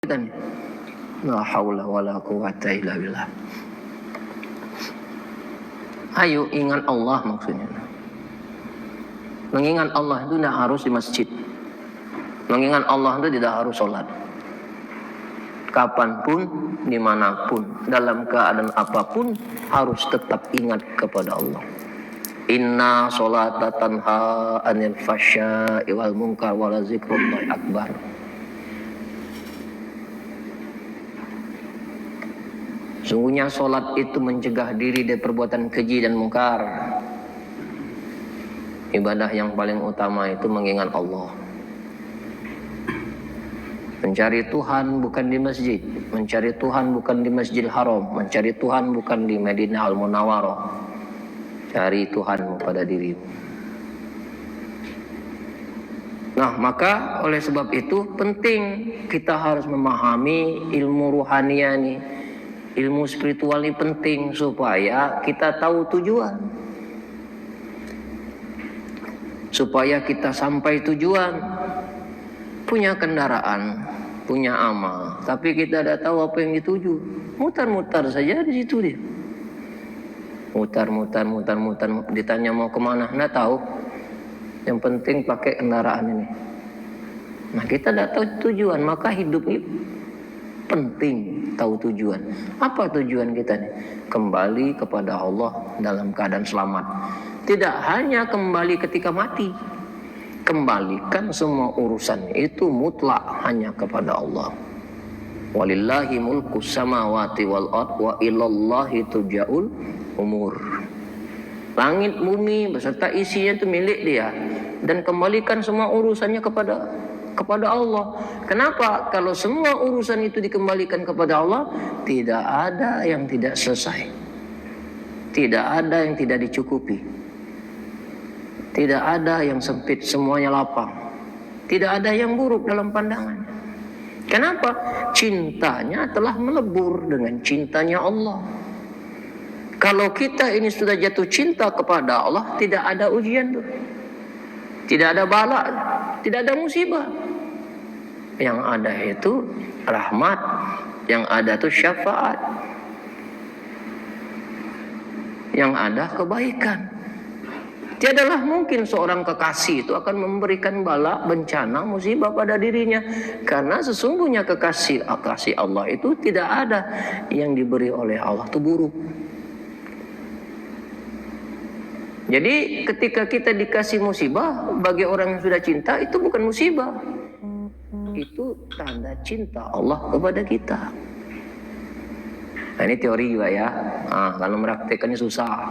kita nih. La haula wala quwata illa billah. Ayo ingat Allah maksudnya. Mengingat Allah itu tidak harus di masjid. Mengingat Allah itu tidak harus sholat. Kapanpun, dimanapun, dalam keadaan apapun harus tetap ingat kepada Allah. Inna sholata tanha anil fasya'i wal munkar wa la zikrullahi akbar. Sungguhnya sholat itu mencegah diri dari perbuatan keji dan mungkar. Ibadah yang paling utama itu mengingat Allah. Mencari Tuhan bukan di masjid, mencari Tuhan bukan di Masjidil Haram, mencari Tuhan bukan di Madinah Al-Munawwarah. Cari Tuhan pada dirimu. Nah, maka oleh sebab itu penting kita harus memahami ilmu ruhania nih. Ilmu spiritual ini penting supaya kita tahu tujuan. Supaya kita sampai tujuan. Punya kendaraan, punya amal, tapi kita tidak tahu apa yang dituju. Mutar-mutar saja di situ dia. Mutar. Ditanya mau kemana, nggak tahu. Yang penting pakai kendaraan ini. Nah, kita tidak tahu tujuan, maka hidup ini penting tahu tujuan. Apa tujuan kita nih? Kembali kepada Allah dalam keadaan selamat. Tidak hanya kembali ketika mati. Kembalikan semua urusan itu mutlak hanya kepada Allah. Walillahi mulku samawati wal ard wa ilallahi turja'ul umur. Langit bumi beserta isinya itu milik dia, dan kembalikan semua urusannya kepada Allah. Kenapa? Kalau semua urusan itu dikembalikan kepada Allah, tidak ada yang tidak selesai. Tidak ada yang tidak dicukupi. Tidak ada yang sempit, semuanya lapang. Tidak ada yang buruk dalam pandangannya. Kenapa? Cintanya telah melebur dengan cintanya Allah. Kalau kita ini sudah jatuh cinta kepada Allah, tidak ada ujian tuh. Tidak ada bala, tidak ada musibah. Yang ada itu rahmat, yang ada itu syafaat, yang ada kebaikan. Tiadalah mungkin seorang kekasih itu akan memberikan bala, bencana, musibah pada dirinya. Karena sesungguhnya kekasih Allah itu tidak ada yang diberi oleh Allah itu buruk. Jadi ketika kita dikasih musibah, bagi orang yang sudah cinta itu bukan musibah. Itu tanda cinta Allah kepada kita. Nah, ini teori juga ya. Nah, kalau meraktekannya susah.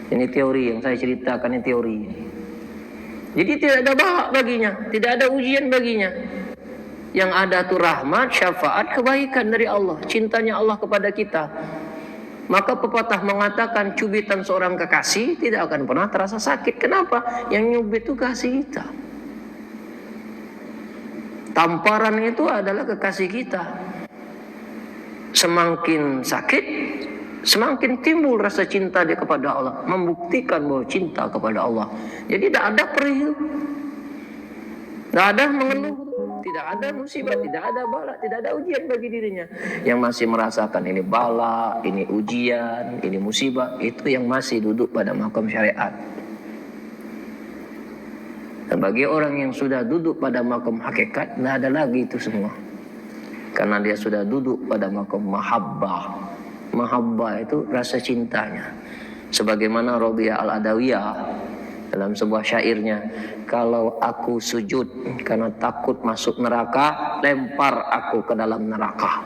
Ini teori yang saya ceritakan, ini teori. Jadi tidak ada balak baginya, tidak ada ujian baginya. Yang ada tuh rahmat, syafaat, kebaikan dari Allah, cintanya Allah kepada kita. Maka pepatah mengatakan cubitan seorang kekasih tidak akan pernah terasa sakit. Kenapa? Yang nyubit itu kasih kita. Tamparan itu adalah kekasih kita. Semakin sakit, semakin timbul rasa cinta dia kepada Allah, membuktikan bahwa cinta kepada Allah. Jadi tidak ada perih, tidak ada mengeluh, tidak ada musibah, tidak ada bala, tidak ada ujian bagi dirinya. Yang masih merasakan ini bala, ini ujian, ini musibah, itu yang masih duduk pada makam syariat. Dan bagi orang yang sudah duduk pada makam hakikat, tidak ada lagi itu semua. Karena dia sudah duduk pada makam mahabbah. Mahabbah itu rasa cintanya. Sebagaimana Rabi'ah Al-Adawiyah dalam sebuah syairnya, kalau aku sujud karena takut masuk neraka, lempar aku ke dalam neraka.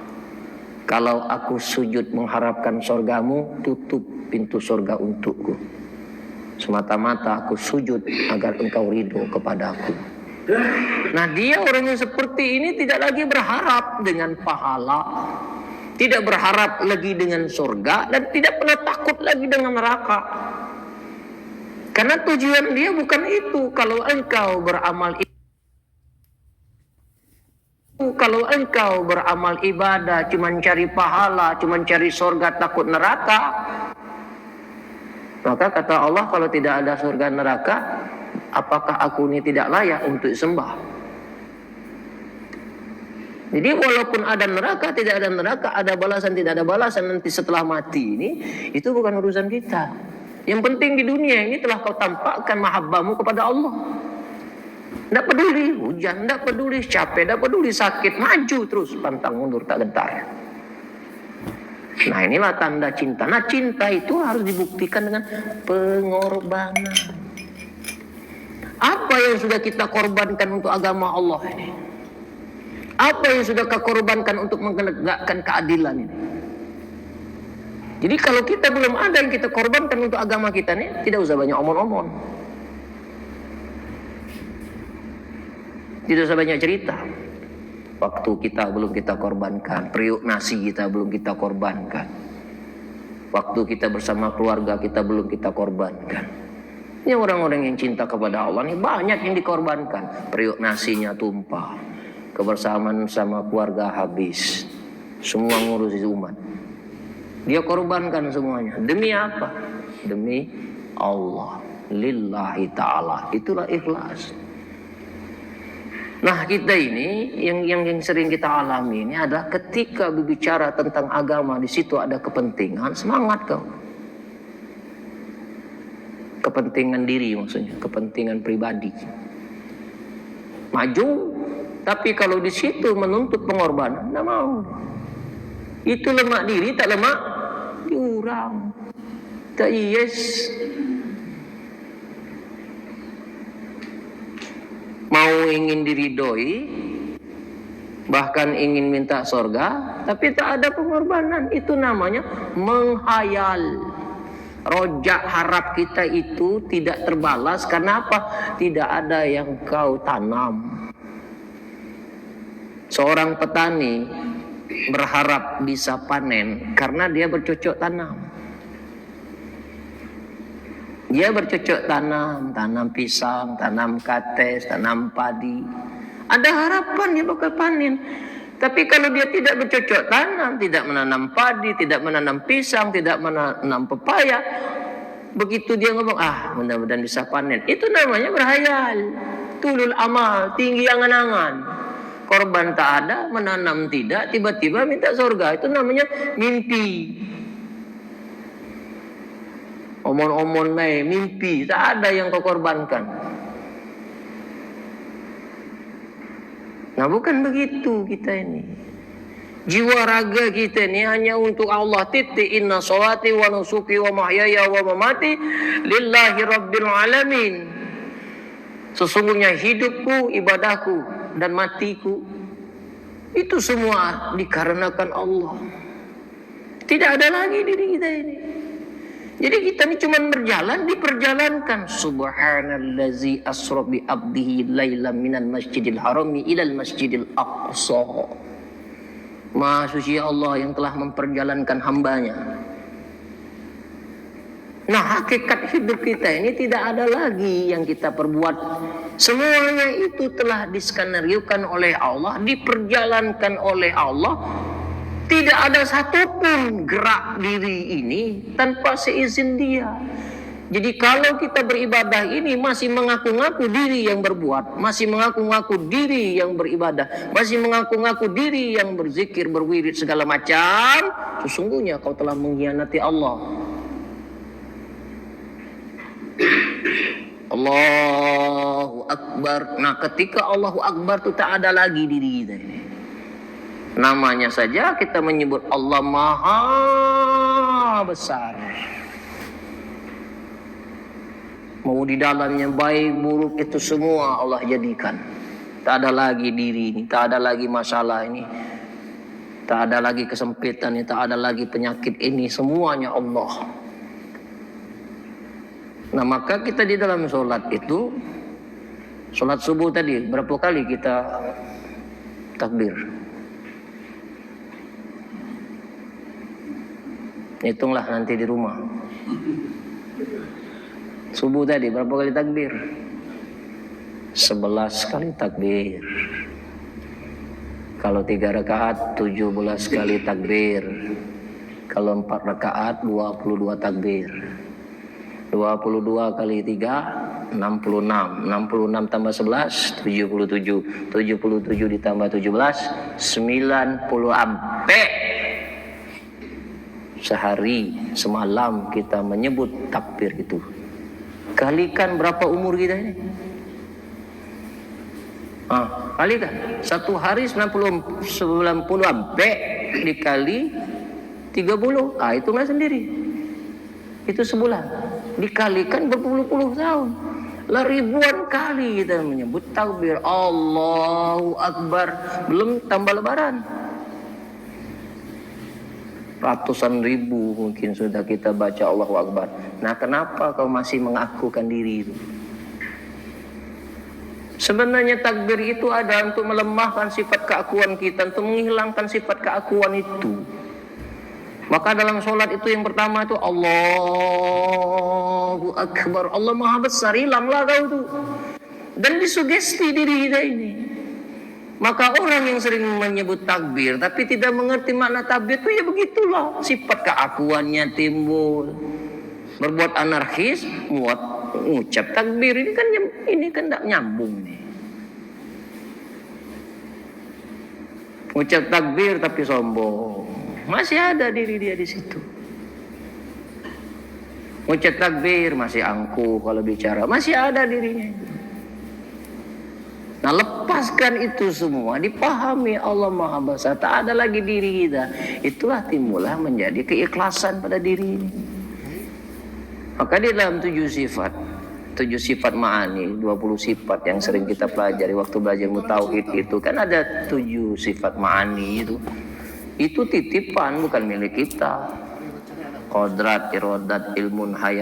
Kalau aku sujud mengharapkan surgamu, tutup pintu surga untukku. Semata-mata aku sujud agar engkau ridho kepadaku. Nah, dia orang yang seperti ini tidak lagi berharap dengan pahala, tidak berharap lagi dengan surga, dan tidak pernah takut lagi dengan neraka. Karena tujuan dia bukan itu. Kalau engkau beramal ibadah cuma cari pahala, cuma cari surga, takut neraka, maka kata Allah, kalau tidak ada surga neraka, apakah aku ini tidak layak untuk sembah? Jadi walaupun ada neraka, tidak ada neraka, ada balasan, tidak ada balasan nanti setelah mati ini, itu bukan urusan kita. Yang penting di dunia ini telah kau tampakkan mahabbamu kepada Allah. Tidak peduli hujan, tidak peduli capek, tidak peduli sakit, maju terus, pantang mundur tak gentar. Nah inilah tanda cinta. Nah cinta itu harus dibuktikan dengan pengorbanan. Apa yang sudah kita korbankan untuk agama Allah ini? Apa yang sudah kau korbankan untuk menegakkan keadilan ini? Jadi kalau kita belum ada yang kita korbankan untuk agama kita nih, tidak usah banyak omong-omong. Tidak usah banyak cerita. Waktu kita belum kita korbankan, periuk nasi kita belum kita korbankan. Waktu kita bersama keluarga kita belum kita korbankan. Ini orang-orang yang cinta kepada Allah ini banyak yang dikorbankan. Periuk nasinya tumpah, kebersamaan sama keluarga habis, semua ngurusi umat. Dia korbankan semuanya. Demi apa? Demi Allah. Lillahi ta'ala. Itulah ikhlas. Nah kita ini yang sering kita alami ini adalah ketika berbicara tentang agama, di situ ada kepentingan, semangat kau. Kepentingan diri maksudnya, kepentingan pribadi. Maju, tapi kalau di situ menuntut pengorbanan, tidak mau. Itu lemak diri, tak lemak diurang. Tak yes. Mau ingin diridhoi, bahkan ingin minta sorga, tapi tak ada pengorbanan. Itu namanya menghayal. Rojak harap kita itu tidak terbalas. Karena apa? Tidak ada yang kau tanam. Seorang petani berharap bisa panen karena dia bercocok tanam. Dia bercocok tanam, tanam pisang, tanam kates, tanam padi. Ada harapan dia bakal panen. Tapi kalau dia tidak bercocok tanam, tidak menanam padi, tidak menanam pisang, tidak menanam pepaya, begitu dia ngomong, mudah-mudahan bisa panen. Itu namanya berhayal. Tulul amal, tinggi angan-angan. Korban tak ada, menanam tidak, tiba-tiba minta surga. Itu namanya mimpi. Omon-omon mimpi, tak ada yang kau korbankan. Nah bukan begitu kita ini. Jiwa raga kita ini hanya untuk Allah. Titik inna sholati wa nusuki wa mahyaya wa mamati lillahi rabbil alamin. Sesungguhnya hidupku, ibadahku dan matiku itu semua dikarenakan Allah. Tidak ada lagi diri kita ini. Jadi kita ini cuma berjalan, diperjalankan. Subhanallazi asra bi abdihi lailan minal masjidil harami ilal masjidil aqsa. Maha suci Allah yang telah memperjalankan hambanya. Nah hakikat hidup kita ini tidak ada lagi yang kita perbuat. Semuanya itu telah diskenariokan oleh Allah, diperjalankan oleh Allah. Tidak ada satupun gerak diri ini tanpa seizin dia. Jadi kalau kita beribadah ini masih mengaku-ngaku diri yang berbuat, masih mengaku-ngaku diri yang beribadah, masih mengaku-ngaku diri yang berzikir, berwirid segala macam, sesungguhnya kau telah mengkhianati Allah. Allahu Akbar. Nah ketika Allahu Akbar itu tak ada lagi diri kita ini. Namanya saja kita menyebut Allah Maha Besar. Mau di dalamnya baik buruk itu semua Allah jadikan. Tak ada lagi diri ini, tak ada lagi masalah ini, tak ada lagi kesempitan ini, tak ada lagi penyakit ini, semuanya Allah. Nah maka kita di dalam sholat itu, sholat subuh tadi berapa kali kita takbir? Hitunglah nanti di rumah. Subuh tadi berapa kali takbir? 11 kali takbir. Kalau 3 rakaat 17 kali takbir. Kalau 4 rakaat 22 takbir. 22 kali 3 66 tambah 11 77 ditambah 17 90 ampe. Sehari semalam kita menyebut takbir itu. Kalikan berapa umur kita ini? Kalikan. Satu hari 90 ampe dikali 30. Hitunglah sendiri. Itu sebulan. Dikalikan berpuluh-puluh tahun. Ribuan kali kita menyebut takbir Allahu Akbar. Belum tambah lebaran. Ratusan ribu mungkin sudah kita baca Allahu Akbar. Nah, kenapa kau masih mengakukan diri itu? Sebenarnya takbir itu ada untuk melemahkan sifat keakuan kita, untuk menghilangkan sifat keakuan itu. Maka dalam sholat itu yang pertama itu Allahu Akbar, Allah Maha Besar, hilanglah kau itu. Dan disugesti diri kita ini. Maka orang yang sering menyebut takbir tapi tidak mengerti makna takbir itu ya begitulah, sifat keakuannya timbul. Berbuat anarkis, mengucap takbir ini kan tidak nyambung nih. Ucap takbir tapi sombong. Masih ada diri dia di situ. Ucap takbir masih angkuh kalau bicara, masih ada dirinya. Nah, lepaskan itu semua, dipahami Allah Maha Besar, tak ada lagi diri kita. Itulah timbullah menjadi keikhlasan pada diri ini. Maka di dalam 7 sifat ma'ani, 20 sifat yang sering kita pelajari waktu belajar tauhid itu kan ada 7 sifat ma'ani itu. Itu titipan bukan milik kita. Qodrat, irodat, ilmun, haya,